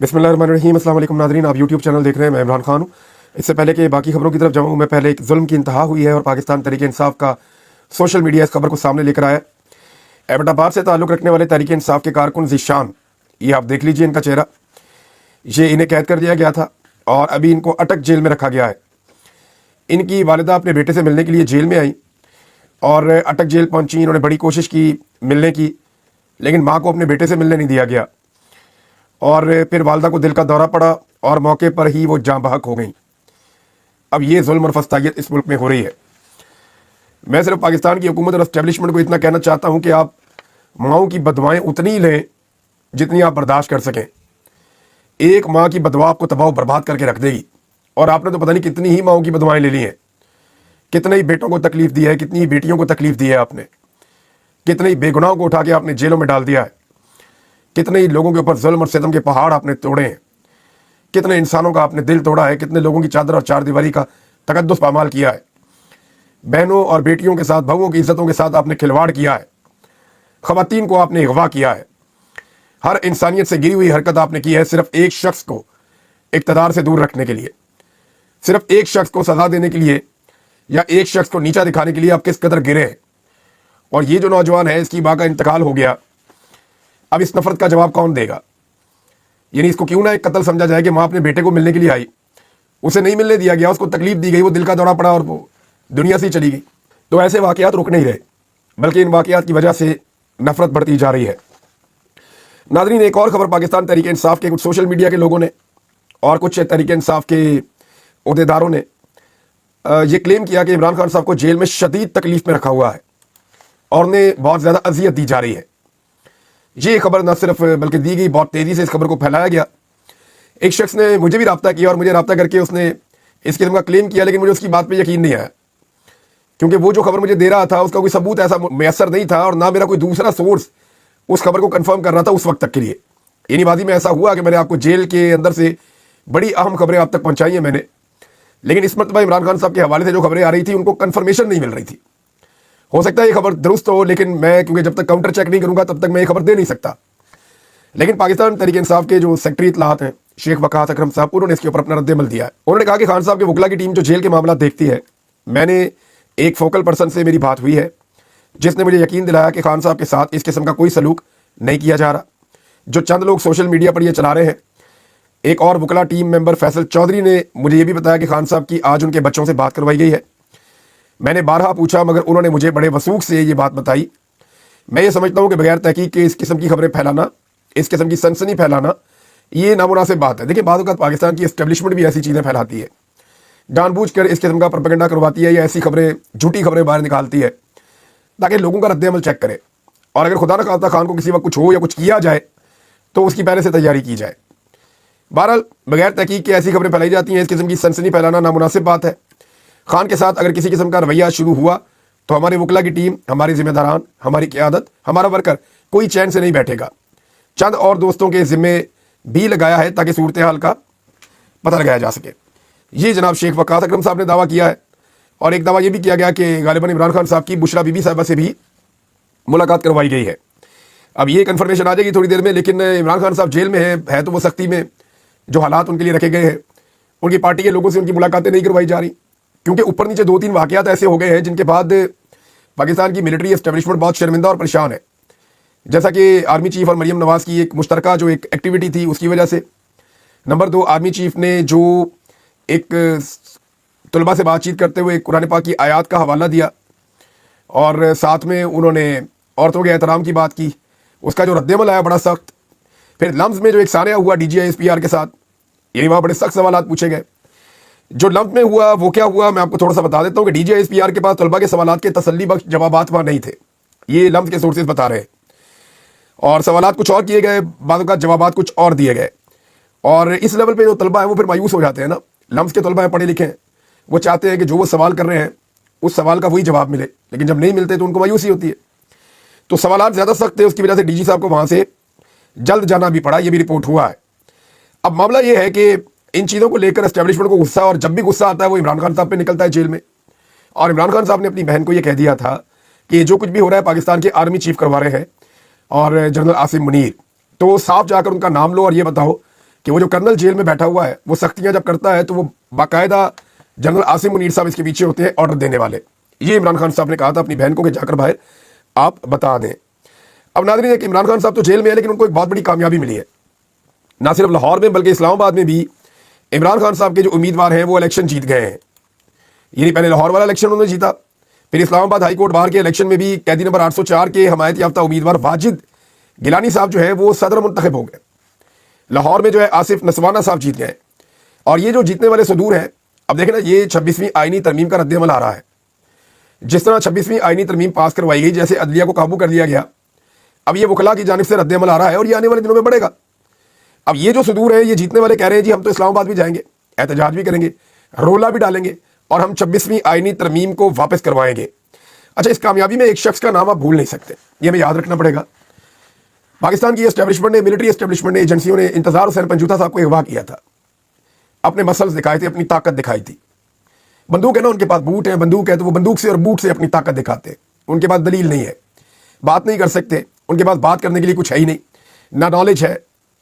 बिस्मिल्लाहिर्रहमानिर्रहीम। अस्सलाम वालेकुम नाज़रीन, आप यूट्यूब चैनल देख रहे हैं। मैं इमरान खान हूँ। इससे पहले कि बाकी खबरों की तरफ जाऊँ, मैं पहले एक जुल्म की इंतहा हुई है और पाकिस्तान तहरीक इंसाफ का सोशल मीडिया इस खबर को सामने लेकर आया। एबटाबाद से ताल्लुक़ रखने वाले तहरीक इंसाफ के कारकुन ज़ीशान, ये आप देख लीजिए इनका चेहरा, ये इन्हें कैद कर दिया गया था और अभी इनको अटक जेल में रखा गया है। इनकी वालिदा अपने बेटे से मिलने के लिए जेल में आई और अटक जेल पहुंची। इन्होंने बड़ी कोशिश की मिलने की, लेकिन माँ को अपने बेटे से मिलने नहीं दिया गया और फिर वालिदा को दिल का दौरा पड़ा और मौके पर ही वो जाँ बहक हो गई। अब ये जुल्म और फस्तायत इस मुल्क में हो रही है। मैं सिर्फ पाकिस्तान की हुकूमत और एस्टेब्लिशमेंट को इतना कहना चाहता हूँ कि आप माओं की बदवाएँ उतनी लें जितनी आप बर्दाश्त कर सकें। एक माँ की बदवा आपको तबाह बर्बाद करके रख देगी, और आपने तो पता नहीं कितनी ही माओं की बदवाएँ ले ली हैं। कितने ही बेटों को तकलीफ दी है, कितनी ही बेटियों को तकलीफ दी है आपने, कितने ही बेगुनाहों को उठा के आपने जेलों में डाल दिया है, कितने ही लोगों के ऊपर जुल्म और सितम के पहाड़ आपने तोड़े हैं, कितने इंसानों का आपने दिल तोड़ा है, कितने लोगों की चादर और चार दीवारी का तकद्दुस पामाल किया है। बहनों और बेटियों के साथ, बहुओं की इज्जतों के साथ आपने खिलवाड़ किया है। ख़वातीन को आपने अगवा किया है। हर इंसानियत से गिरी हुई हरकत आपने की है सिर्फ एक शख्स को इक़्तिदार से दूर रखने के लिए, सिर्फ एक शख्स को सजा देने के लिए या एक शख्स को नीचा दिखाने के लिए आप किस कदर गिरे हैं। और ये जो नौजवान है, इसकी माँ का इंतकाल हो गया, अब इस नफरत का जवाब कौन देगा? यानी इसको क्यों ना एक कत्ल समझा जाए कि माँ अपने बेटे को मिलने के लिए आई, उसे नहीं मिलने दिया गया, उसको तकलीफ दी गई, वो दिल का दौरा पड़ा और वो दुनिया से ही चली गई। तो ऐसे वाक़यात रुक नहीं रहे, बल्कि इन वाक़यात की वजह से नफरत बढ़ती जा रही है। नाज़रीन, एक और खबर पाकिस्तान तहरीक इंसाफ के कुछ सोशल मीडिया के लोगों ने और कुछ तहरीक इंसाफ के अहदेदारों ने ये क्लेम किया कि इमरान खान साहब को जेल में शदीद तकलीफ में रखा हुआ है और उन्हें बहुत ज़्यादा अजियत दी जा रही है। ये खबर न सिर्फ बल्कि दी गई बहुत तेज़ी से, इस खबर को फैलाया गया। एक शख्स ने मुझे भी रब्ता किया और मुझे रब्ता करके उसने इस किस्म का क्लेम किया, लेकिन मुझे उसकी बात पे यकीन नहीं आया, क्योंकि वो जो खबर मुझे दे रहा था उसका कोई सबूत ऐसा मैसर नहीं था और ना मेरा कोई दूसरा सोर्स उस खबर को कंफर्म कर रहा था उस वक्त तक के लिए। यानी बाजी में ऐसा हुआ कि मैंने आपको जेल के अंदर से बड़ी अहम खबरें आप तक पहुँचाई हैं मैंने, लेकिन इस मरतबा इमरान खान साहब के हवाले से जो खबरें आ रही थी उनको कन्फर्मेशन नहीं मिल रही थी। हो सकता है ये खबर दुरुस्त हो, लेकिन मैं क्योंकि जब तक काउंटर चेक नहीं करूंगा तब तक मैं ये खबर दे नहीं सकता। लेकिन पाकिस्तान तहरीक इंसाफ के जो सेक्रेटरी इत्तलात हैं शेख वकास अकरम साहब, उन्होंने इसके ऊपर अपना रद्द-ए-अमल दिया है। उन्होंने कहा कि खान साहब के वकला की टीम जो जेल के मामला देखती है, मैंने एक फोकल पर्सन से मेरी बात हुई है जिसने मुझे यकीन दिलाया कि खान साहब के साथ इस किस्म का कोई सलूक नहीं किया जा रहा जो चंद लोग सोशल मीडिया पर ये चला रहे हैं। एक और वकला टीम मेंबर फैसल चौधरी ने मुझे ये भी बताया कि खान साहब की आज उनके बच्चों से बात करवाई गई है। मैंने बारहा पूछा मगर उन्होंने मुझे बड़े वसूख से ये बात बताई। मैं ये समझता हूँ कि बगैर तहकीक के इस किस्म की खबरें फैलाना, इस किस्म की सनसनी फैलाना, ये नामुनासिब बात है। देखिए, बाद पाकिस्तान की एस्टेब्लिशमेंट भी ऐसी चीज़ें फैलाती है, जानबूझकर इस किस्म का प्रोपेगेंडा करवाती है या ऐसी खबरें, झूठी खबरें बाहर निकालती है ताकि लोगों का रद्द-ए-अमल चेक करे, और अगर खुदा न खास्ता खान को किसी वक्त कुछ हो या कुछ किया जाए तो उसकी पहले से तैयारी की जाए। बहरहाल, बगैर तहकीक के ऐसी खबरें फैलाई जाती हैं, इस किस्म की सनसनी फैलाना नामुनासिब बात है। खान के साथ अगर किसी किस्म का रवैया शुरू हुआ तो हमारे वकला की टीम, हमारे जिम्मेदारान, हमारी क़यादत, हमारा वर्कर कोई चैन से नहीं बैठेगा। चंद और दोस्तों के ज़िम्मे भी लगाया है ताकि सूरत हाल का पता लगाया जा सके। ये जनाब शेख वकास अकरम साहब ने दावा किया है, और एक दावा ये भी किया गया कि गालिबन इमरान खान साहब की बुशरा बीबी साहिबा से भी मुलाकात करवाई गई है। अब ये कन्फर्मेशन आ जाएगी थोड़ी देर में, लेकिन इमरान खान साहब जेल में है तो वो सख्ती में जो हालात उनके लिए रखे गए हैं, उनकी पार्टी के लोगों से उनकी मुलाकातें नहीं करवाई जा रही, क्योंकि ऊपर नीचे 2-3 वाक़यात ऐसे हो गए हैं जिनके बाद पाकिस्तान की मिलिट्री एस्टेब्लिशमेंट बहुत शर्मिंदा और परेशान है। जैसा कि आर्मी चीफ और मरीम नवाज़ की एक मुश्तरका जो एक एक्टिविटी थी उसकी वजह से। नंबर 2, आर्मी चीफ ने जो एक तलबा से बातचीत करते हुए कुरान पाक की आयत का हवाला दिया और साथ में उन्होंने औरतों के एहतराम की बात की, उसका जो रद्द-ए-अमल आया बड़ा सख्त। फिर लम्स में जो एक सानिया हुआ DGI-SPR के साथ, यानी वहाँ बड़े सख्त सवालात पूछे गए। जो लम्स में हुआ वो क्या हुआ, मैं आपको थोड़ा सा बता देता हूँ कि DGI-SPR के पास तलबा के सवालात के तसल्ली बख्श जवाबात वहाँ नहीं थे, ये लम्स के सोर्सेज बता रहे हैं, और सवालात कुछ और किए गए, बाद का जवाबात कुछ और दिए गए। और इस लेवल पे जो तलबा है वो फिर मायूस हो जाते हैं ना। लम्स के तलबा हैं, पढ़े लिखे हैं, वो चाहते हैं कि जो वो सवाल कर रहे हैं उस सवाल का वही जवाब मिले, लेकिन जब नहीं मिलते तो उनको मायूसी होती है। तो सवालात ज़्यादा सख्त थे, उसकी वजह से DG साहब को वहाँ से जल्द जाना भी पड़ा, ये भी रिपोर्ट हुआ है। अब मामला ये है कि इन चीज़ों को लेकर एस्टेब्लिशमेंट को गुस्सा, और जब भी गुस्सा आता है वो इमरान खान साहब पे निकलता है जेल में। और इमरान खान साहब ने अपनी बहन को ये कह दिया था कि जो कुछ भी हो रहा है पाकिस्तान के आर्मी चीफ करवा रहे हैं और जनरल आसिम मुनीर, तो साफ जाकर उनका नाम लो और ये बताओ کہ وہ جو कर्नल जेल में बैठा हुआ है वो सख्तियां जब करता है तो वो बाकायदा जनरल आसिम मुनीर साहब इसके पीछे होते हैं ऑर्डर देने वाले। ये इमरान खान साहब ने कहा था अपनी बहन को कि जाकर बाहर आप बता दें। अब नाज़रीन, कि इमरान खान साहब तो जेल में है लेकिन उनको एक बहुत बड़ी कामयाबी मिली है, ना सिर्फ लाहौर में बल्कि इस्लामाबाद में भी इमरान खान साहब के जो उम्मीदवार हैं वो इलेक्शन जीत गए हैं। यानी पहले लाहौर वाला इलेक्शन उन्होंने जीता, फिर इस्लामाबाद हाई कोर्ट बार के इलेक्शन में भी कैदी नंबर 804 के हमायत याफ्ता उम्मीदवार वाजिद गिलानी साहब जो है वो सदर मुंतखब हो गए। लाहौर में जो है आसिफ नसवाना साहब जीत गए। और ये जो जीतने वाले सदूर हैं, अब देखें ना, ये 26वीं आईनी तरमीम का रद्द-ए-अमल आ रहा है। जिस तरह 26वीं आईनी तरमीम पास करवाई गई, जैसे अदलिया को काबू कर लिया गया, अब ये वकला की जानिब से रद्द-ए-अमल आ रहा है और ये आने वाले दिनों में बढ़ेगा। अब ये जो सदूर है, ये जीतने वाले कह रहे हैं जी हम तो इस्लामाबाद भी जाएंगे, एहतजाज भी करेंगे, रोला भी डालेंगे और हम 26वीं आईनी तरमीम को वापस करवाएंगे। अच्छा, इस कामयाबी में एक शख्स का नाम आप भूल नहीं सकते, ये हमें याद रखना पड़ेगा। पाकिस्तान की एस्टेब्लिशमेंट ने, मिलिट्री एस्टेब्लिशमेंट ने, एजेंसियों ने इंतजार हुसैन पंजूता साहब को अगवा किया था, अपने मसल्स दिखाए थे, अपनी ताकत दिखाई थी। बंदूक है ना उनके पास, बूट है, बंदूक है, तो वो बंदूक से और बूट से अपनी ताकत दिखाते हैं। उनके पास दलील नहीं है, बात नहीं कर सकते, उनके पास बात करने के लिए कुछ है ही नहीं, ना नॉलेज है,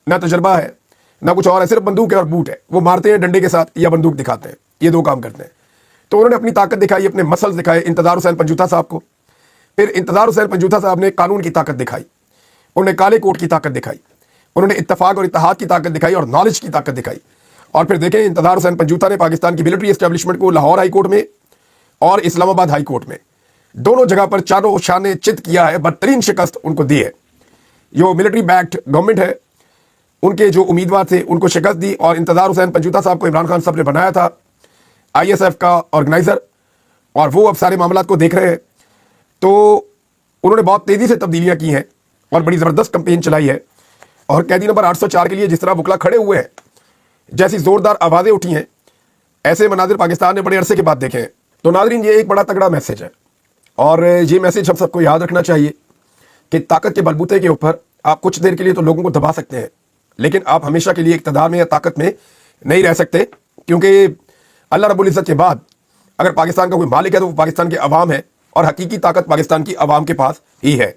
ना तजर्बा है, ना कुछ और है, सिर्फ बंदूक है और बूट है। वो मारते हैं डंडे के साथ या बंदूक दिखाते हैं, ये दो काम करते हैं। तो उन्होंने अपनी ताकत दिखाई, अपने मसल्स दिखाए इंतजार हुसैन पंजूता साहब को। फिर इंतजार हुसैन पंजूता साहब ने कानून की ताकत दिखाई, उन्होंने काले कोट की ताकत दिखाई, उन्होंने इत्तफाक और इत्तेहाद की ताकत दिखाई और नॉलेज की ताकत दिखाई। और फिर देखें, इंतजार हुसैन पंजूता ने पाकिस्तान की मिलिट्री एस्टेब्लिशमेंट को लाहौर हाई कोर्ट में और इस्लामाबाद हाई कोर्ट में दोनों जगह पर चारों शाने चित किया है, बदतरीन शिकस्त उनको दी है। जो मिलिट्री बैक्ड गवर्नमेंट है, उनके जो उम्मीदवार थे उनको शिकस्त दी। और इंतजार हुसैन पंजूता साहब को इमरान खान साहब ने बनाया था ISF का ऑर्गेनाइजर, और वो अब सारे मामलात को देख रहे हैं। तो उन्होंने बहुत तेजी से तब्दीलियां की हैं और बड़ी ज़बरदस्त कैंपेन चलाई है। और कैदी नंबर 804 के लिए जिस तरह वकला खड़े हुए हैं, जैसी ज़ोरदार आवाज़ें उठी हैं, ऐसे मनाजिर पाकिस्तान ने बड़े अरसे के बाद देखे हैं। तो नाज़रीन, ये एक बड़ा तगड़ा मैसेज है और ये मैसेज हम सबको याद रखना चाहिए कि ताकत के बलबूते के ऊपर आप कुछ देर के लिए तो लोगों को दबा सकते हैं, लेकिन आप हमेशा के लिए इक़्तिदार में या ताकत में नहीं रह सकते। क्योंकि अल्लाह रब्बुल इज़्ज़त के बाद अगर पाकिस्तान का कोई मालिक है तो वो पाकिस्तान के अवाम है, और हकीकी ताकत पाकिस्तान की अवाम के पास ही है।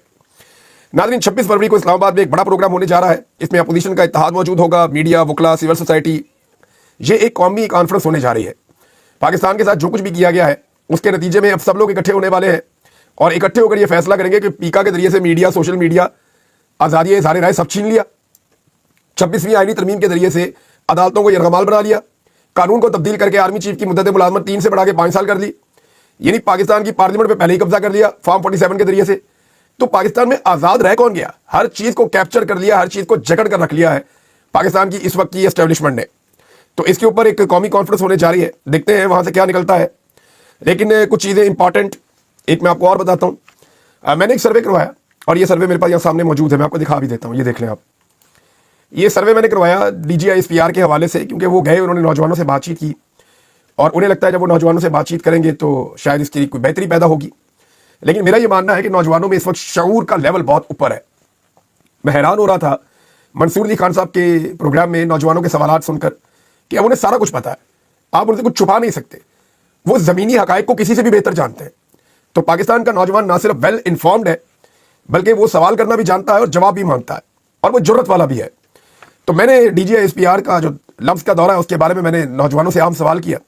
नाज़रीन, 26 फरवरी को इस्लामाबाद में एक बड़ा प्रोग्राम होने जा रहा है। इसमें अपोजिशन का इत्तेहाद मौजूद होगा, मीडिया, वकला, सिविल सोसाइटी। ये एक कौमी कॉन्फ्रेंस होने जा रही है। पाकिस्तान के साथ जो कुछ भी किया गया है उसके नतीजे में अब सब लोग इकट्ठे होने वाले हैं और इकट्ठे होकर ये फैसला करेंगे कि पीका के जरिए से मीडिया, सोशल मीडिया, आज़ादी इज़हार राय सब छीन लिया, 26वीं आईनी तरमीम के जरिए से अदालतों को यरगमाल बना लिया, कानून को तब्दील करके आर्मी चीफ की मुद्दत मुलाजमत 3 से बढ़ा के 5 साल कर दी, यानी पाकिस्तान की पार्लियामेंट पे पहले ही कब्जा कर लिया फॉर्म 47 के जरिए से। तो पाकिस्तान में आज़ाद रह कौन गया? हर चीज़ को कैप्चर कर लिया, हर चीज़ को जकड़ कर रख लिया है पाकिस्तान की इस वक्त की एस्टेब्लिशमेंट ने। तो इसके ऊपर एक कौमी कॉन्फ्रेंस होने जा रही है, देखते हैं वहाँ से क्या निकलता है। लेकिन कुछ चीज़ें इंपॉर्टेंट एक मैं आपको और बताता हूँ। मैंने एक सर्वे करवाया और ये सर्वे मेरे पास यहाँ सामने मौजूद है, मैं आपको दिखा भी देता हूँ, ये देख लें आप। ये सर्वे मैंने करवाया DGISPR के हवाले से, क्योंकि वो गए, उन्होंने नौजवानों से बातचीत की और उन्हें लगता है जब वो नौजवानों से बातचीत करेंगे तो शायद इसकी कोई बेहतरी पैदा होगी। लेकिन मेरा ये मानना है कि नौजवानों में इस वक्त शऊर का लेवल बहुत ऊपर है। मैं हैरान हो रहा था मंसूर अली खान साहब के प्रोग्राम में नौजवानों के सवाल सुनकर कि अब उन्हें सारा कुछ पता है, आप उनसे कुछ छुपा नहीं सकते, वो ज़मीनी हकायक को किसी से भी बेहतर जानते हैं। तो पाकिस्तान का नौजवान ना सिर्फ वेल इन्फॉर्म्ड है बल्कि वो सवाल करना भी जानता है और जवाब भी मांगता है और वो जुर्रत वाला भी है। तो मैंने DGISPR का जो लफ्ज़ का दौरा है उसके बारे में मैंने नौजवानों से आम सवाल किया।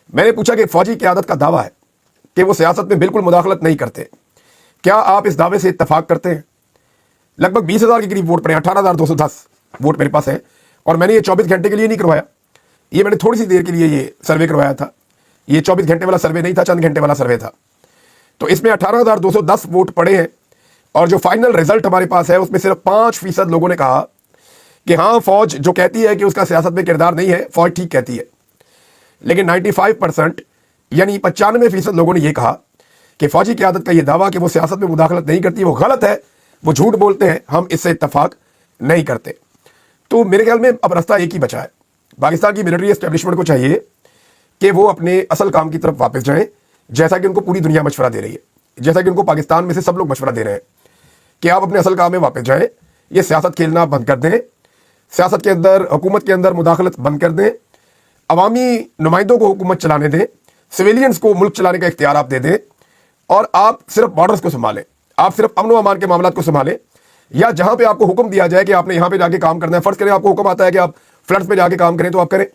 मैंने पूछा कि फ़ौजी क़यादत का दावा है कि वो सियासत में बिल्कुल मुदाखलत नहीं करते, क्या आप इस दावे से इत्तफाक करते हैं? लगभग 20,000 के करीब वोट पड़े, 18,210 वोट मेरे पास है। और मैंने ये 24 घंटे के लिए नहीं करवाया, ये मैंने थोड़ी सी देर के लिए ये सर्वे करवाया था। ये 24 घंटे वाला सर्वे नहीं था, चंद घंटे वाला सर्वे था। तो इसमें 18,210 वोट पड़े हैं और जो फाइनल रिजल्ट हमारे पास है उसमें सिर्फ 5% लोगों ने कहा कि हाँ, फौज जो कहती है कि उसका सियासत में किरदार नहीं है, फौज ठीक कहती है। लेकिन 95% यानी 95% लोगों ने यह कहा कि फौजी क़यादत का यह दावा कि वो सियासत में मुदाखलत नहीं करती वो गलत है, वो झूठ बोलते हैं, हम इससे इत्तफाक नहीं करते। तो मेरे ख्याल में अब रास्ता एक ही बचा है। पाकिस्तान की मिलिट्री एस्टेब्लिशमेंट को चाहिए कि वो अपने असल काम की तरफ वापस जाएं, जैसा कि उनको पूरी दुनिया मशवरा दे रही है, जैसा कि उनको पाकिस्तान में से सब लोग मशवरा दे रहे हैं कि आप अपने असल काम में वापस जाएं, ये सियासत खेलना बंद कर दें, सियासत के अंदर, हुकूमत के अंदर मुदाखलत बंद कर दें, अवामी नुमाइंदों को हुकूमत चलाने दें, सिविलियंस को मुल्क चलाने का इख्तियार आप दे दें और आप सिर्फ बॉर्डर्स को संभालें, आप सिर्फ अमन व अमान के मामलात को संभालें। या जहां पे आपको हुक्म दिया जाए कि आपने यहां पे जाके काम करना है, फर्ज करें आपको हुक्म आता है कि आप फ्लड्स में जाके काम करें तो आप करें।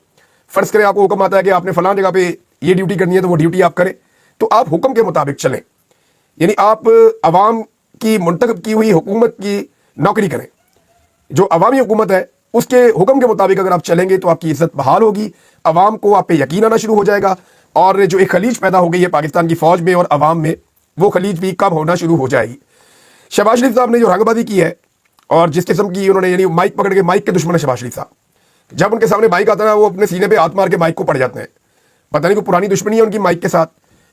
फर्ज करें आपको हुक्म आता है कि आपने फलां जगह पे ये ड्यूटी करनी है, तो वो ड्यूटी आप करें, तो आप हुक्म के मुताबिक चलें, यानी आप अवाम की मुंतखब की हुई हुकूमत की नौकरी करें। जो अवामी हुकूमत है उसके हुक्म के मुताबिक अगर आप चलेंगे तो आपकी इज्जत बहाल होगी, अवाम को आप पे यकीन आना शुरू हो जाएगा, और जो एक खलीज पैदा हो गई है पाकिस्तान की फौज में और अवाम में, वो खलीज भी कम होना शुरू हो जाएगी। शहबाज शरीफ साहब ने जो रंगबाजी की है और जिस किस्म की उन्होंने, यानी माइक पकड़ के, माइक के दुश्मन है शहबाज शरीफ साहब, जब उनके सामने माइक आता है वो अपने सीने पे हाथ मार के माइक को पड़ जाते हैं। पता नहीं कोई पुरानी दुश्मनी है उनकी माइक के साथ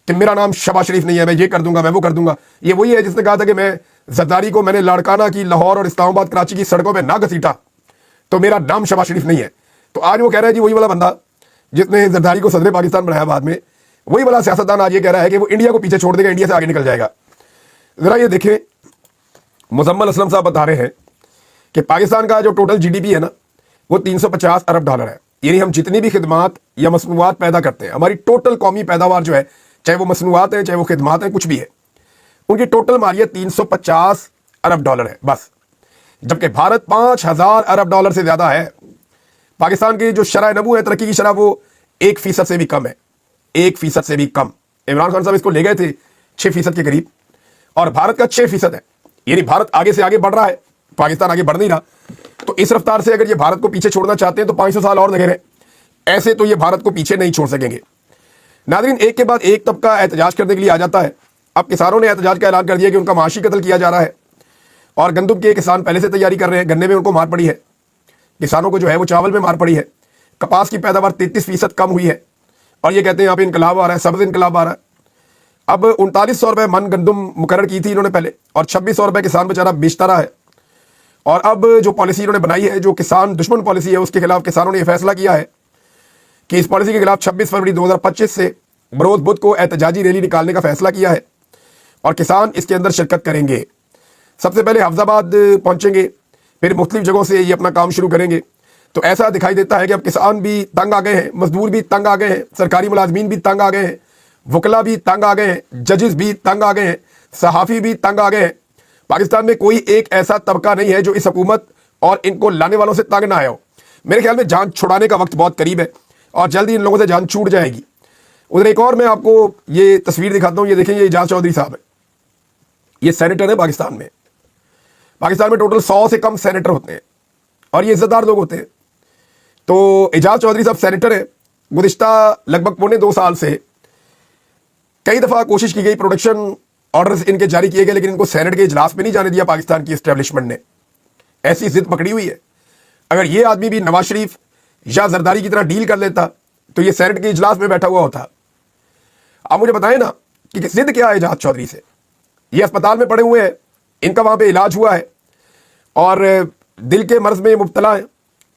कि मेरा नाम शहबाज शरीफ नहीं है, मैं ये कर दूंगा, मैं वो कर दूंगा। ये वही है जिसने कहा था कि मैं जरदारी को मैंने लाड़काना की, लाहौर और इस्लामाबाद कराची की सड़कों पर ना घसीटा तो मेरा नाम शहबाज शरीफ नहीं है। तो आज वो कह रहा है जी, वही वाला बंदा जिसने जरदारी को सदर पाकिस्तान बनाया बाद में, वही वाला सियासतदान आज ये कह रहा है कि वो इंडिया को पीछे छोड़ देगा, इंडिया से आगे निकल जाएगा। जरा ये देखें, मुजम्मल असलम साहब बता रहे हैं कि पाकिस्तान का जो टोटल जीडीपी है ना, वो 350 अरब डॉलर है। यानी हम जितनी भी खिदमात या मसनूआत पैदा करते हैं, हमारी टोटल कौमी पैदावार जो है, चाहे वो मसनूआत है, चाहे वो खिदमात है, कुछ भी है, उनकी टोटल मालियत 350 अरब डॉलर है बस। जबकि भारत 5000 अरब डॉलर से ज्यादा है। पाकिस्तान की जो शरह नमू है, तरक्की की शरह, वो 1% से भी कम है, 1% से भी कम। इमरान खान साहब इसको ले गए थे 6% के करीब, और भारत का 6% है। यानी भारत आगे से आगे बढ़ रहा है, पाकिस्तान आगे बढ़ नहीं रहा। तो इस रफ्तार से अगर ये भारत को पीछे छोड़ना चाहते हैं तो 500 साल और लगे रहे, ऐसे तो ये भारत को पीछे नहीं छोड़ सकेंगे। नाज़रीन, एक के बाद एक तबका एहतजाज करने के लिए आ जाता है। अब किसानों ने एहतजाज का ऐलान कर दिया कि उनका माशी कत्ल किया जा रहा है, और गंदम के किसान पहले से तैयारी कर रहे हैं। गन्ने में उनको मार पड़ी है, किसानों को जो है वो चावल में मार पड़ी है। कपास की पैदावार 33% कम हुई है, और ये कहते हैं यहाँ पे इनकलाब आ रहा है, सब्ज इनकलाब आ रहा है। अब 3900 रुपये मन गंदम मुकर्रर की थी इन्होंने पहले, और 2600 रुपये किसान बेचारा बेचता रहा है। और अब जो पॉलिसी इन्होंने बनाई है, जो किसान दुश्मन पॉलिसी है, उसके खिलाफ किसानों ने यह फैसला किया है कि इस पॉलिसी के खिलाफ 26 फरवरी 2025 से बरोज बुध को एहतजाजी रैली निकालने का फैसला किया है, और किसान इसके अंदर शिरकत करेंगे। सबसे पहले हफ्जाबाद पहुंचेंगे, फिर मुख्तलिफ जगहों से ये अपना काम शुरू करेंगे। तो ऐसा दिखाई देता है कि अब किसान भी तंग आ गए हैं, मजदूर भी तंग आ गए हैं, सरकारी मुलाजमीन भी तंग आ गए हैं, वकला भी तंग आ गए हैं, जजेस भी तंग आ गए हैं, सहाफ़ी भी तंग आ गए हैं। पाकिस्तान में कोई एक ऐसा तबका नहीं है जो इस हुकूमत और इनको लाने वालों से तंग ना आया हो। मेरे ख्याल में जान छुड़ाने का वक्त बहुत करीब है, और जल्दी इन लोगों से जान छूट जाएगी। उधर एक और मैं आपको ये तस्वीर दिखाता हूँ, ये देखें, ये एजाज चौधरी साहब है, ये सेनेटर है पाकिस्तान में। पाकिस्तान में टोटल 100 से कम सेनेटर होते हैं, और ये इज्जतदार लोग होते हैं। तो एजाज चौधरी साहब सेनेटर है। गुज़िश्ता लगभग 1.25 साल से कई दफ़ा कोशिश की गई, प्रोटेक्शन ऑर्डर्स इनके जारी किए गए, लेकिन इनको सेनेट के इजलास में नहीं जाने दिया पाकिस्तान की एस्टेब्लिशमेंट ने। ऐसी जिद पकड़ी हुई है। अगर ये आदमी भी नवाज शरीफ या जरदारी की तरह डील कर लेता तो ये सेनेट के इजलास में बैठा हुआ होता। आप मुझे बताएं ना कि जिद क्या है एजाज चौधरी से। ये अस्पताल में पड़े हुए हैं, इनका वहां पे इलाज हुआ है, और दिल के मर्ज में मुब्तला है,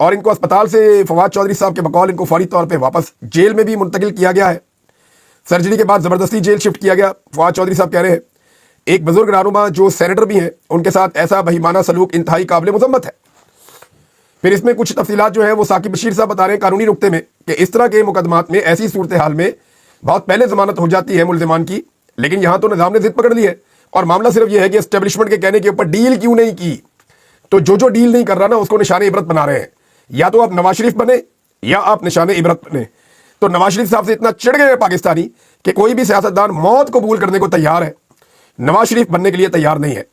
और इनको अस्पताल से फवाद चौधरी साहब के बकौल इनको फौरी तौर पे वापस जेल में भी मुंतकिल किया गया है। सर्जरी के बाद ज़बरदस्ती जेल शिफ्ट किया गया। फवाद चौधरी साहब कह रहे हैं एक बुजुर्ग रहनुमा जो सेनेटर भी हैं, उनके साथ ऐसा बहिमाना सलूक इंतहाई काबिल मुज़म्मत है। फिर इसमें कुछ तफसीलात जो है वो साकिब बशीर साहब बता रहे हैं कानूनी नुक्ते में कि इस तरह के मुकदमात में ऐसी सूरत हाल में बहुत पहले जमानत हो जाती है मुलजिमान की, लेकिन यहाँ तो निज़ाम ने जिद पकड़ ली है, और मामला सिर्फ यह है कि एस्टेब्लिशमेंट के कहने के ऊपर डील क्यों नहीं की। तो जो डील नहीं कर रहा ना, उसको निशाने इबरत बना रहे हैं। या तो आप नवाज शरीफ बने या आप निशाने इबरत बने। तो नवाज शरीफ साहब से इतना चिढ़ गए पाकिस्तानी कि कोई भी सियासतदान मौत कबूल करने को तैयार है, नवाज शरीफ बनने के लिए तैयार नहीं है।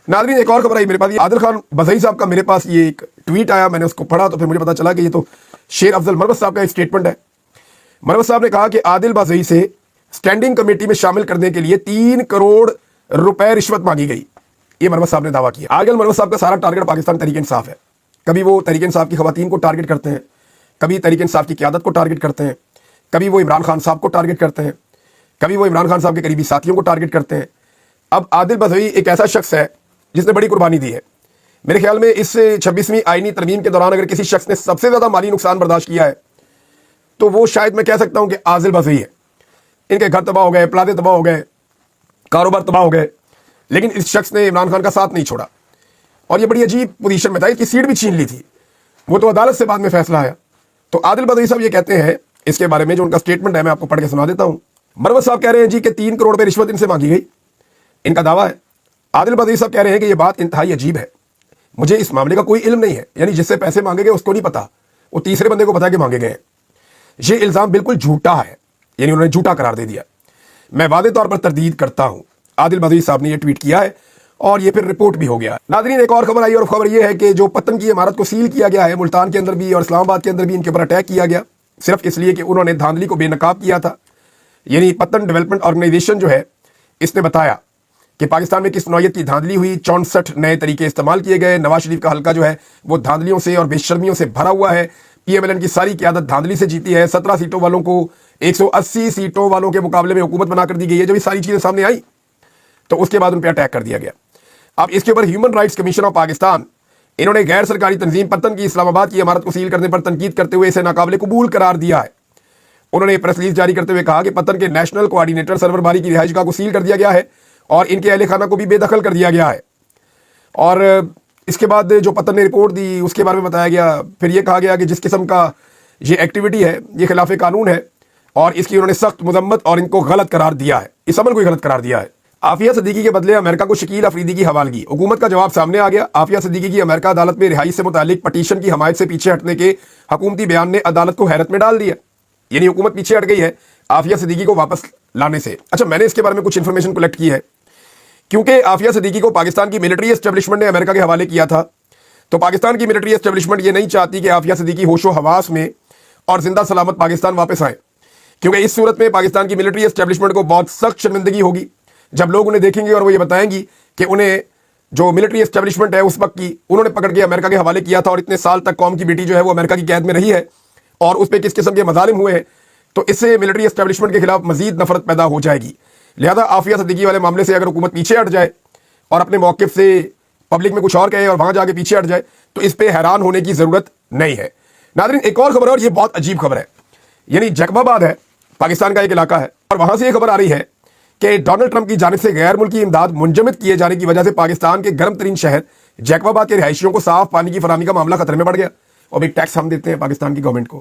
नाज़रीन, एक और खबर आई मेरे पास, आदिल खान बज़ई साहब का मेरे पास ये एक ट्वीट आया, मैंने उसको पढ़ा तो फिर मुझे पता चला कि ये तो शेर अफजल मरवत साहब का एक स्टेटमेंट है। मरवत साहब ने कहा कि आदिल बज़ई से स्टैंडिंग कमेटी में शामिल करने के लिए 3 करोड़ रुपए रिश्वत मांगी गई। ये मरवत साहब ने दावा किया। आजकल मरवत साहब का सारा टारगेट पाकिस्तान तहरीक इंसाफ है। कभी वो तहरीक इंसाफ की खवातीन को टारगेट करते हैं, कभी तहरीक इंसाफ की क़यादत को टारगेट करते हैं, कभी वो इमरान खान साहब को टारगेट करते हैं, कभी वो इमरान खान साहब के करीबी साथियों को टारगेट करते हैं। अब आदिल बज़ई एक ऐसा शख्स है जिसने बड़ी कुर्बानी दी है। मेरे ख्याल में इस 26वीं आईनी तरमीम के दौरान अगर किसी शख्स ने सबसे ज़्यादा माली नुकसान बर्दाश्त किया है तो वो शायद मैं कह सकता हूँ कि आदिल बज़ई है। इनके घर तबाह हो गए, प्लाजे तबाह हो गए, कारोबार तबाह हो गए, लेकिन इस शख्स ने इमरान खान का साथ नहीं छोड़ा, और ये बड़ी अजीब पोजीशन में था, इसकी सीट भी छीन ली थी। वो तो अदालत से बाद में फैसला आया। तो आदिल बज़ई साहब ये कहते हैं इसके बारे में, जो उनका स्टेटमेंट है मैं आपको पढ़ के सुना देता हूँ। मरवत साहब कह रहे हैं जी कि 3 करोड़ रुपए रिश्वत इनसे मांगी गई, इनका दावा है। आदिल बज़ई साहब कह रहे हैं कि यह बात इंतहाई अजीब है, मुझे इस मामले का कोई इल्म नहीं है, यानी जिससे पैसे मांगे गए उसको नहीं पता, وہ تیسرے بندے کو بتا کے مانگے گئے ہیں. یہ الزام بالکل جھوٹا ہے, یعنی انہوں نے جھوٹا قرار دے دیا. میں واضح طور پر تردید کرتا ہوں. عادل بدوی صاحب نے یہ ٹویٹ کیا ہے اور یہ پھر رپورٹ بھی ہو گیا. ناظرین ایک اور خبر آئی, اور خبر یہ ہے کہ جو پتن کی عمارت کو سیل کیا گیا ہے, ملتان کے اندر بھی اور اسلام آباد کے اندر بھی ان کے اوپر اٹیک کیا گیا, صرف اس لیے کہ انہوں نے دھاندلی کو بے نقاب کیا تھا. یعنی پتن ڈیولپمنٹ آرگنائزیشن جو ہے اس نے بتایا کہ پاکستان میں کس نوعیت کی دھاندلی ہوئی. 64 نئے طریقے استعمال کیے گئے. نواز شریف کا حلقہ جو ہے وہ دھاندلیوں سے اور بے شرمیوں سے بھرا ہوا ہے. پی ایم ایل این کی ساری قیادت دھاندلی سے جیتی ہے. 17 سیٹوں والوں کو 180 سیٹوں والوں کے مقابلے میں حکومت بنا کر دی گئی ہے. جب یہ ساری چیزیں سامنے آئی تو اس کے بعد ان پہ اٹیک کر دیا گیا. اب اس کے اوپر human rights commission of Pakistan, انہوں نے غیر سرکاری تنظیم پتن کی اسلام آباد کی عمارت کو سیل کرنے پر تنقید کرتے ہوئے اسے ناقابل قبول قرار دیا ہے. انہوں نے پریس ریلیز جاری کرتے ہوئے کہا کہ پتن کے نیشنل کوآرڈینیٹر سرور باری کی رہائش گاہ کو سیل کر دیا گیا ہے اور ان کے اہل خانہ کو بھی بے دخل کر دیا گیا ہے. اور اس کے بعد جو پتن نے رپورٹ دی اس کے بارے میں بتایا گیا, پھر یہ کہا گیا کہ جس قسم کا یہ ایکٹیویٹی ہے یہ خلاف قانون ہے اور اس کی انہوں نے سخت مذمت اور ان کو غلط قرار دیا ہے, اس عمل کو غلط قرار دیا ہے. عافیہ صدیقی کے بدلے امریکہ کو شکیل افریدی کی حوالگی. حکومت کا جواب سامنے آ گیا. عافیہ صدیقی کی امریکہ عدالت میں رہائی سے متعلق پٹیشن کی حمایت سے پیچھے ہٹنے کے حکومتی بیان نے عدالت کو حیرت میں ڈال دیا. یعنی حکومت پیچھے ہٹ گئی ہے عافیہ صدیقی کو واپس لانے سے. اچھا, میں نے اس کے بارے میں کچھ انفارمیشن کلیکٹ کی ہے. کیونکہ عافیہ صدیقی کو پاکستان کی ملٹری اسٹیبلشمنٹ نے امریکہ کے حوالے کیا تھا, تو پاکستان کی ملٹری اسٹیبلشمنٹ یہ نہیں چاہتی کہ عافیہ صدیقی ہوش و حواس میں اور زندہ سلامت پاکستان واپس آئے, کیونکہ اس صورت میں پاکستان کی ملٹری اسٹیبلشمنٹ کو بہت سخت شرمندگی ہوگی جب لوگ انہیں دیکھیں گے اور وہ یہ بتائیں گی کہ انہیں جو ملٹری اسٹیبلشمنٹ ہے اس وقت کی انہوں نے پکڑ کے امریکہ کے حوالے کیا تھا اور اتنے سال تک قوم کی بیٹی جو ہے وہ امریکہ کی قید میں رہی ہے اور اس پہ کس قسم کے مظالم ہوئے ہیں. تو اس سے ملٹری اسٹیبلشمنٹ کے خلاف مزید نفرت پیدا ہو جائے گی. لہذا عافیہ صدیقی والے معاملے سے اگر حکومت پیچھے ہٹ جائے اور اپنے موقف سے پبلک میں کچھ اور کہے اور وہاں جا کے پیچھے ہٹ جائے تو اس پہ حیران ہونے کی ضرورت نہیں ہے. ناظرین ایک اور خبر ہے اور یہ بہت عجیب خبر ہے. یعنی جیکب آباد ہے پاکستان کا ایک علاقہ ہے اور وہاں سے یہ خبر آ رہی ہے کہ ڈونلڈ ٹرمپ کی جانب سے غیر ملکی امداد منجمد کیے جانے کی وجہ سے پاکستان کے گرم ترین شہر جیکب آباد کے رہائشیوں کو صاف پانی کی فراہمی کا معاملہ خطرے میں پڑ گیا. اور بھی ٹیکس ہم دیتے ہیں پاکستان کی گورنمنٹ کو,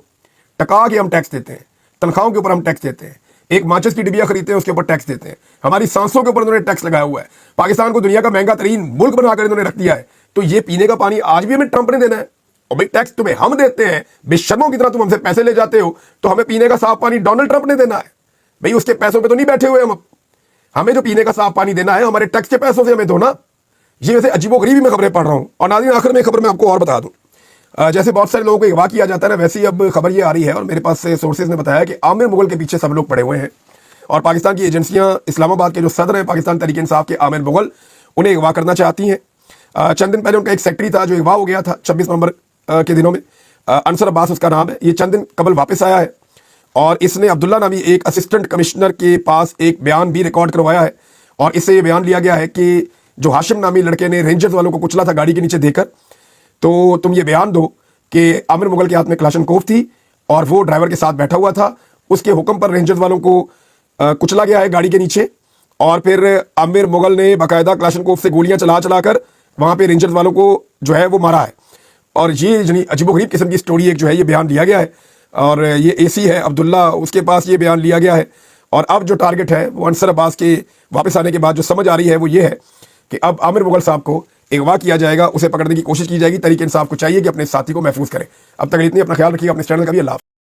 ٹکا کے ہم ٹیکس دیتے ہیں, تنخواہوں کے اوپر ہم ٹیکس دیتے ہیں, ایک ماچس کی ڈبیا خریدتے ہیں اس کے اوپر ٹیکس دیتے ہیں, ہماری سانسوں کے اوپر انہوں نے ٹیکس لگایا ہوا ہے. پاکستان کو دنیا کا مہنگا ترین ملک بنا کر انہوں نے رکھ دیا ہے. تو یہ پینے کا پانی آج بھی ہمیں ٹرمپ نے دینا ہے. اور بھائی ٹیکس تمہیں ہم دیتے ہیں, بے شرموں کی طرح تم ہم سے پیسے لے جاتے ہو, تو ہمیں پینے کا صاف پانی ڈونلڈ ٹرمپ نے دینا ہے. بھائی اس کے پیسوں پہ تو نہیں بیٹھے ہوئے ہمیں جو پینے کا صاف پانی دینا ہے ہمارے ٹیکس کے پیسوں سے ہمیں دو نا. یہ ویسے عجیب و غریبی میں خبریں پڑھ رہا ہوں. اور ناظرین آخر میں خبر میں آپ کو اور بتا دوں, جیسے بہت سارے لوگوں کو اغوا کیا جاتا ہے نا, ویسے ہی اب خبر یہ آ رہی ہے اور میرے پاس سے سورسز نے بتایا کہ عامر مغل کے پیچھے سب لوگ پڑے ہوئے ہیں اور پاکستان کی ایجنسیاں اسلام آباد کے جو صدر ہیں پاکستان تحریک انصاف کے عامر مغل, انہیں اغوا کرنا چاہتی ہیں. چند دن پہلے ان کا ایک سیکٹری تھا جو اغوا ہو گیا تھا 26 نومبر کے دنوں میں, انصر عباس اس کا نام ہے. یہ چند دن قبل واپس آیا ہے اور اس نے عبداللہ نامی ایک اسسٹنٹ کمشنر کے پاس ایک بیان بھی ریکارڈ کروایا ہے اور اس سے یہ بیان لیا گیا ہے کہ جو ہاشم نامی لڑکے نے رینجرز والوں کو کچلا تھا گاڑی کے نیچے دے کر, تو تم یہ بیان دو کہ عامر مغل کے ہاتھ میں کلاشنکوف تھی اور وہ ڈرائیور کے ساتھ بیٹھا ہوا تھا, اس کے حکم پر رینجرز والوں کو کچلا گیا ہے گاڑی کے نیچے, اور پھر عامر مغل نے باقاعدہ کلاشنکوف سے گولیاں چلا کر وہاں پہ رینجرز والوں کو جو ہے وہ مارا ہے. اور یہ عجیب و غریب قسم کی سٹوری ایک جو ہے یہ بیان لیا گیا ہے اور یہ اے سی ہے عبداللہ, اس کے پاس یہ بیان لیا گیا ہے. اور اب جو ٹارگٹ ہے وہ انصر عباس کے واپس آنے کے بعد جو سمجھ آ رہی ہے وہ یہ ہے کہ اب عامر مغل صاحب کو اغوا کیا جائے گا, اسے پکڑنے کی کوشش کی جائے گی. تحریک انصاف کو چاہیے کہ اپنے ساتھی کو محفوظ کرے. اب تک اتنی, اپنا خیال رکھیے, اپنے چینل کا بھی اللہ حافظ.